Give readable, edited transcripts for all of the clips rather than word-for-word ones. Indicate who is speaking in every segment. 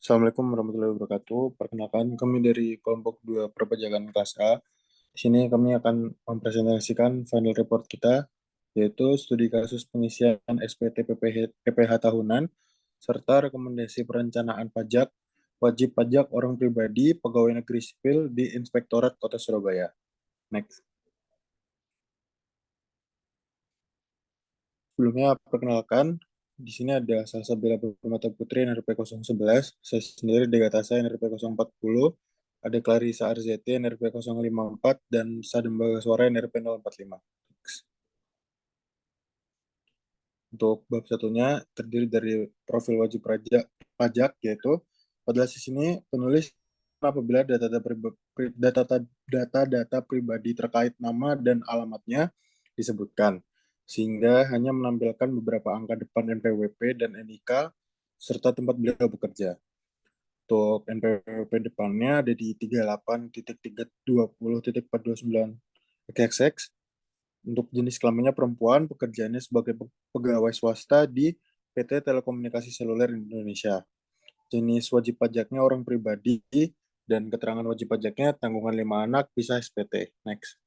Speaker 1: Assalamualaikum warahmatullahi wabarakatuh. Perkenalkan, kami dari kelompok 2 perpajakan kelas A. Di sini kami akan mempresentasikan final report kita, yaitu studi kasus pengisian SPT PPH tahunan, serta rekomendasi perencanaan pajak, wajib pajak orang pribadi, pegawai negeri sipil di Inspektorat Kota Surabaya. Next. Sebelumnya, perkenalkan, di sini ada Salsa Bella Permata Putri NRP 011, saya sendiri Degatasa NRP 040, ada Clarissa Arzeti NRP 054, dan Sadembaga Suara NRP 045. Untuk bab satunya terdiri dari profil wajib pajak, yaitu pada sisi ini penulis apabila data-data pribadi terkait nama dan alamatnya disebutkan, sehingga hanya menampilkan beberapa angka depan NPWP dan NIK serta tempat beliau bekerja. Untuk NPWP depannya ada di 38.320.429 XX. Untuk jenis kelaminnya perempuan, pekerjaannya sebagai pegawai swasta di PT Telekomunikasi Seluler Indonesia. Jenis wajib pajaknya orang pribadi, dan keterangan wajib pajaknya tanggungan 5 anak, bisa SPT. Next.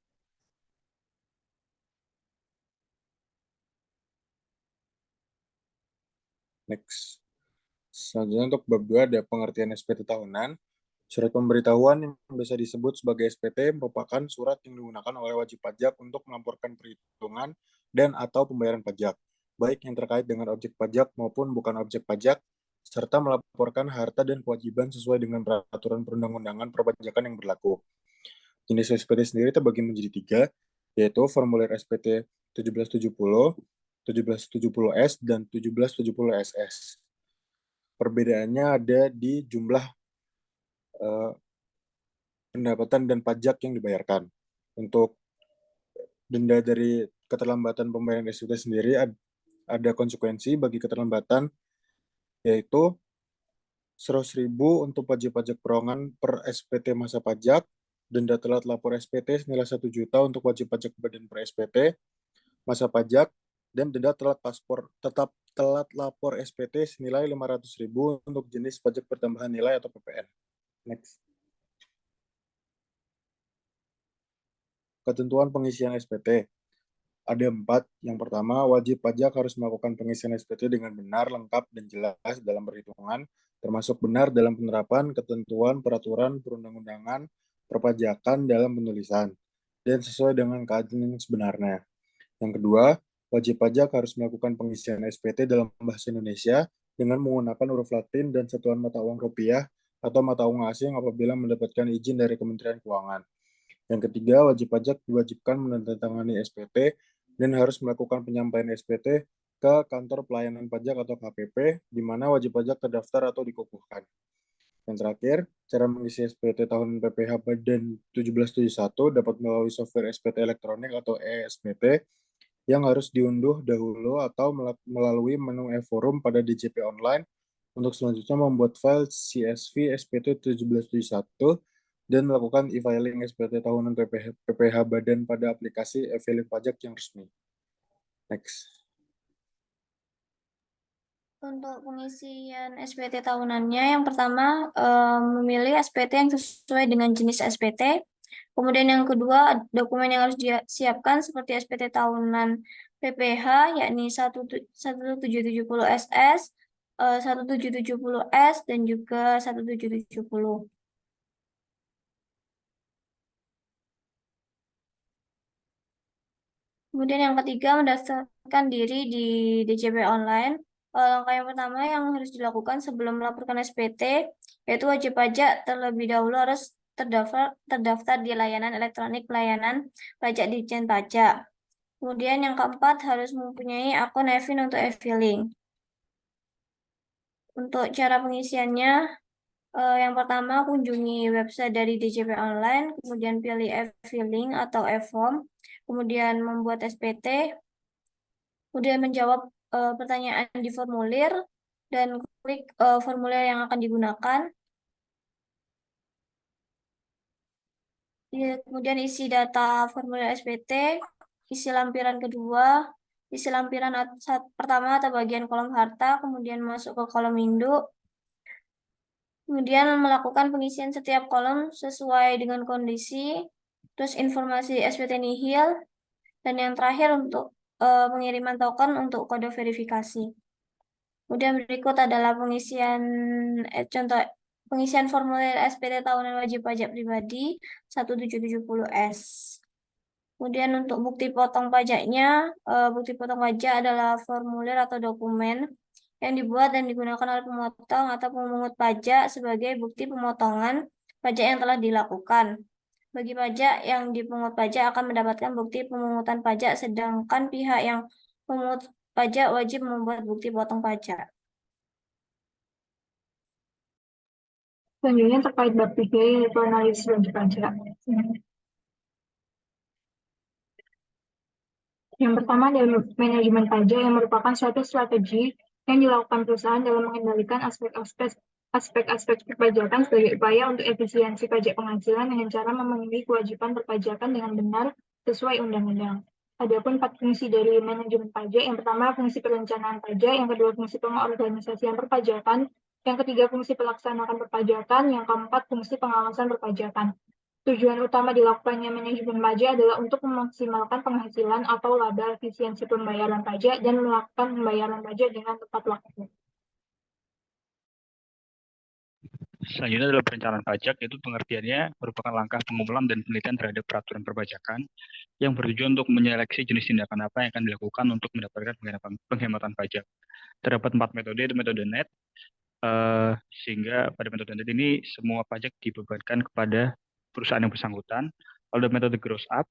Speaker 1: Next. Selanjutnya untuk bab 2 ada pengertian SPT tahunan. Surat pemberitahuan yang biasa disebut sebagai SPT merupakan surat yang digunakan oleh wajib pajak untuk melaporkan perhitungan dan atau pembayaran pajak, baik yang terkait dengan objek pajak maupun bukan objek pajak, serta melaporkan harta dan kewajiban sesuai dengan peraturan perundang-undangan perpajakan yang berlaku. Jenis SPT sendiri terbagi menjadi 3, yaitu formulir SPT 1770, 1770S, dan 1770SS. Perbedaannya ada di jumlah pendapatan dan pajak yang dibayarkan. Untuk denda dari keterlambatan pembayaran SPT sendiri ada konsekuensi bagi keterlambatan, yaitu 100.000 untuk wajib pajak perorangan per SPT masa pajak, denda telat lapor SPT senilai 1 juta untuk wajib pajak badan per SPT masa pajak, dan denda telat lapor SPT senilai 500.000 untuk jenis pajak pertambahan nilai atau PPN. Next. Ketentuan pengisian SPT. Ada 4. Yang pertama, wajib pajak harus melakukan pengisian SPT dengan benar, lengkap, dan jelas dalam perhitungan, termasuk benar dalam penerapan ketentuan peraturan perundang-undangan perpajakan dalam penulisan, dan sesuai dengan keadilan yang sebenarnya. Yang kedua, wajib pajak harus melakukan pengisian SPT dalam bahasa Indonesia dengan menggunakan huruf Latin dan satuan mata uang rupiah atau mata uang asing apabila mendapatkan izin dari Kementerian Keuangan. Yang ketiga, wajib pajak diwajibkan menandatangani SPT dan harus melakukan penyampaian SPT ke kantor pelayanan pajak atau KPP, di mana wajib pajak terdaftar atau dikukuhkan. Yang terakhir, cara mengisi SPT tahun PPh Badan 1771 dapat melalui software SPT elektronik atau e-SPT yang harus diunduh dahulu atau melalui menu e-forum pada DJP online. Untuk selanjutnya membuat file CSV SPT 1771 dan melakukan e-filing SPT tahunan PPh Badan pada aplikasi e-filing pajak yang resmi. Next.
Speaker 2: Untuk pengisian SPT tahunannya, yang pertama memilih SPT yang sesuai dengan jenis SPT. Kemudian yang kedua, dokumen yang harus disiapkan seperti SPT tahunan PPH, yakni 1770 SS, 1770 S, dan juga 1770. Kemudian yang ketiga, mendaftarkan diri di DJP online. Langkah yang pertama yang harus dilakukan sebelum melaporkan SPT, yaitu wajib pajak terlebih dahulu harus terdaftar di layanan elektronik pelayanan pajak Ditjen Pajak. Kemudian yang keempat, harus mempunyai akun e-fin untuk e-filing. Untuk cara pengisiannya, yang pertama kunjungi website dari DJP Online, kemudian pilih e-filing atau e-form, kemudian membuat SPT, kemudian menjawab pertanyaan di formulir, dan klik formulir yang akan digunakan. Kemudian isi data formulir SPT, isi lampiran kedua, isi lampiran pertama atau bagian kolom harta, kemudian masuk ke kolom induk. Kemudian melakukan pengisian setiap kolom sesuai dengan kondisi, terus informasi SPT nihil, dan yang terakhir untuk pengiriman token untuk kode verifikasi. Kemudian berikut adalah contoh pengisian formulir SPT tahunan wajib pajak pribadi 1770S. Kemudian untuk bukti potong pajaknya, bukti potong pajak adalah formulir atau dokumen yang dibuat dan digunakan oleh pemotong atau pemungut pajak sebagai bukti pemotongan pajak yang telah dilakukan. Bagi pajak yang dipungut pajak akan mendapatkan bukti pemungutan pajak, sedangkan pihak yang memungut pajak wajib membuat bukti potong pajak.
Speaker 3: Selanjutnya terkait bab 3 yaitu analisis wajib pajak. Yang pertama adalah manajemen pajak yang merupakan suatu strategi yang dilakukan perusahaan dalam mengendalikan aspek-aspek perpajakan sebagai upaya untuk efisiensi pajak penghasilan dengan cara memenuhi kewajiban perpajakan dengan benar sesuai undang-undang. Adapun 4 fungsi dari manajemen pajak, yang pertama fungsi perencanaan pajak, yang kedua fungsi pengorganisasian perpajakan, yang ketiga fungsi pelaksanaan perpajakan, yang keempat fungsi pengawasan perpajakan. Tujuan utama dilakukannya manajemen pajak adalah untuk memaksimalkan penghasilan atau laba efisiensi pembayaran pajak dan melakukan pembayaran pajak dengan tepat waktu.
Speaker 4: Selanjutnya adalah perencanaan pajak, yaitu pengertiannya merupakan langkah pengumpulan dan penelitian terhadap peraturan perpajakan yang bertujuan untuk menyeleksi jenis tindakan apa yang akan dilakukan untuk mendapatkan penghematan pajak. Terdapat 4 metode, yaitu metode net, sehingga pada metode net ini semua pajak dibebankan kepada perusahaan yang bersangkutan. Lalu metode gross up,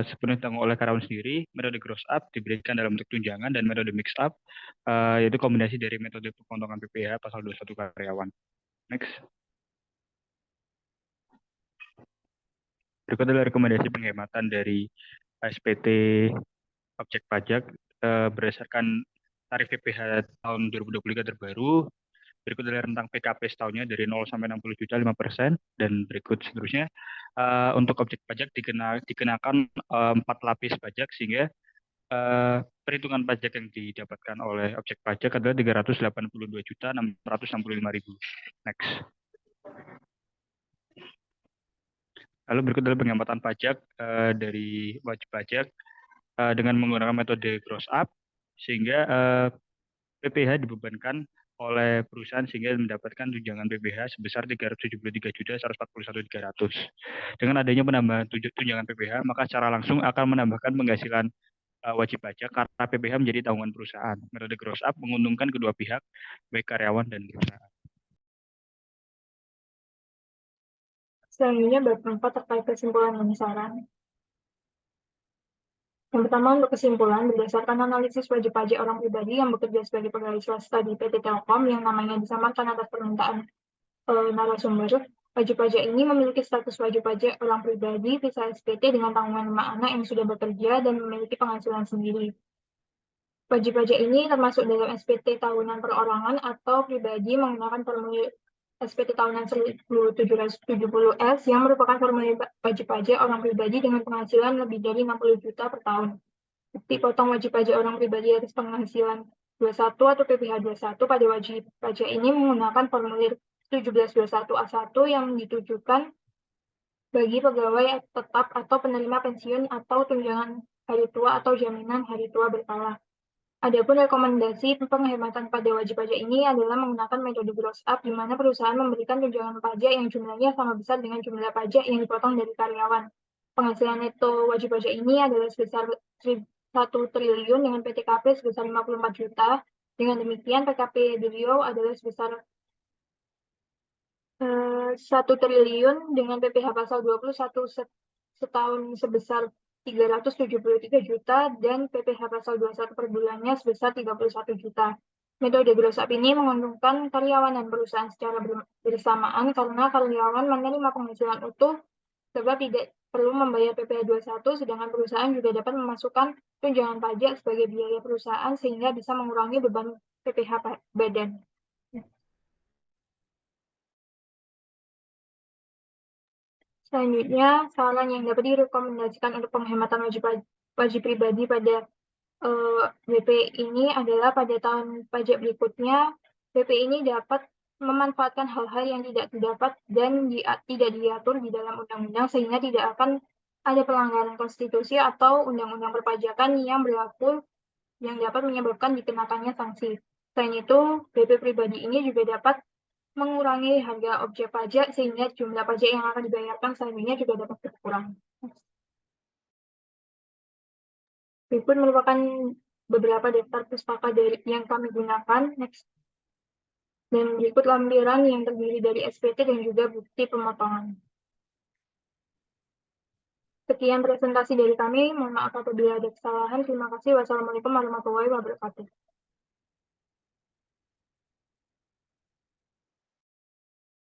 Speaker 4: sepenuhnya ditanggung oleh karyawan sendiri. Metode gross up diberikan dalam bentuk tunjangan, dan metode mix up, yaitu kombinasi dari metode pemotongan PPh pasal 21 karyawan. Next. Berikut adalah rekomendasi penghematan dari SPT objek pajak berdasarkan tarif PPh tahun 2023 terbaru. Berikut adalah rentang PKP setahunnya dari 0 sampai 60 juta 5%, dan berikut seterusnya. Untuk objek pajak dikenakan 4 lapis pajak, sehingga perhitungan pajak yang didapatkan oleh objek pajak adalah 382.665.000. Next. Lalu berikut adalah penghematan pajak dari wajib pajak dengan menggunakan metode gross up, sehingga PPh dibebankan oleh perusahaan sehingga mendapatkan tunjangan PPh sebesar 373.141.300. Dengan adanya penambahan tunjangan PPh, maka secara langsung akan menambahkan penghasilan wajib pajak karena PPh menjadi tanggungan perusahaan. Metode gross up menguntungkan kedua pihak, baik karyawan dan perusahaan.
Speaker 3: Selanjutnya bab 4 terkait kesimpulan dan saran. Yang pertama, untuk kesimpulan, berdasarkan analisis wajib pajak orang pribadi yang bekerja sebagai pegawai swasta di PT Telkom yang namanya disamarkan atas permintaan narasumber, wajib pajak ini memiliki status wajib pajak orang pribadi visa SPT dengan tanggungan 5 anak yang sudah bekerja dan memiliki penghasilan sendiri. Wajib pajak ini termasuk dalam SPT tahunan perorangan atau pribadi menggunakan formulir SPT tahunan 1770S yang merupakan formulir wajib pajak orang pribadi dengan penghasilan lebih dari 60 juta per tahun. Bukti potong wajib pajak orang pribadi atas penghasilan 21 atau PPh 21 pada wajib pajak ini menggunakan formulir 1721A1 yang ditujukan bagi pegawai tetap atau penerima pensiun atau tunjangan hari tua atau jaminan hari tua berkala. Adapun rekomendasi penghematan pada wajib pajak ini adalah menggunakan metode gross up, di mana perusahaan memberikan tunjangan pajak yang jumlahnya sama besar dengan jumlah pajak yang dipotong dari karyawan. Penghasilan neto wajib pajak ini adalah sebesar 1 triliun dengan PTKP sebesar 54 juta. Dengan demikian, PKP beliau adalah sebesar 1 triliun dengan PPh pasal 21 setahun sebesar 373 juta dan PPh pasal 21 per bulannya sebesar 31 juta. Metode gross up ini menguntungkan karyawan dan perusahaan secara bersamaan karena karyawan menerima penghasilan utuh sebab tidak perlu membayar PPh 21, sedangkan perusahaan juga dapat memasukkan tunjangan pajak sebagai biaya perusahaan sehingga bisa mengurangi beban PPh badan. Selanjutnya, saran yang dapat direkomendasikan untuk penghematan wajib pribadi pada WP ini adalah pada tahun pajak berikutnya, WP ini dapat memanfaatkan hal-hal yang tidak didapat dan tidak diatur di dalam undang-undang sehingga tidak akan ada pelanggaran konstitusi atau undang-undang perpajakan yang berlaku yang dapat menyebabkan dikenakannya sanksi. Selain itu, BP pribadi ini juga dapat mengurangi harga objek pajak sehingga jumlah pajak yang akan dibayarkan selanjutnya juga dapat berkurang. Berikut merupakan beberapa daftar pustaka yang kami gunakan. Next. Dan berikut lampiran yang terdiri dari SPT dan juga bukti pemotongan. Sekian presentasi dari kami. Mohon maaf apabila ada kesalahan. Terima kasih. Wassalamualaikum warahmatullahi wabarakatuh.